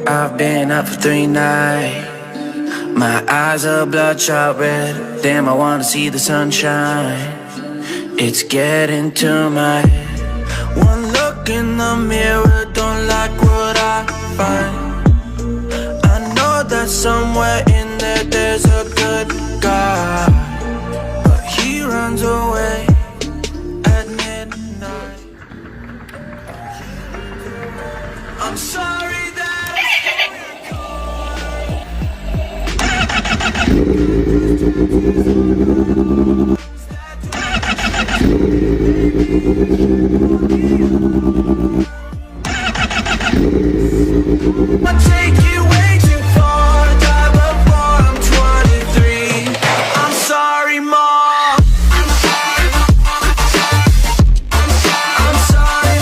I've been up for 3 nights. My eyes are bloodshot red. Damn, I wanna see the sunshine. It's getting to my head. One look in the mirror, don't like what I find. I know that somewhere in there there's a good guy, but he runs away at midnight. I'm sorry that I take you way too far, die before I'm 23. I'm sorry, Mom. I'm sorry, Mom. I'm sorry,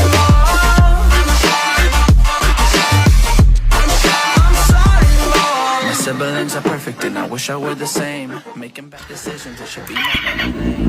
Mom. My siblings are perfect and I wish I were the same. Making bad decisions, it should be my name.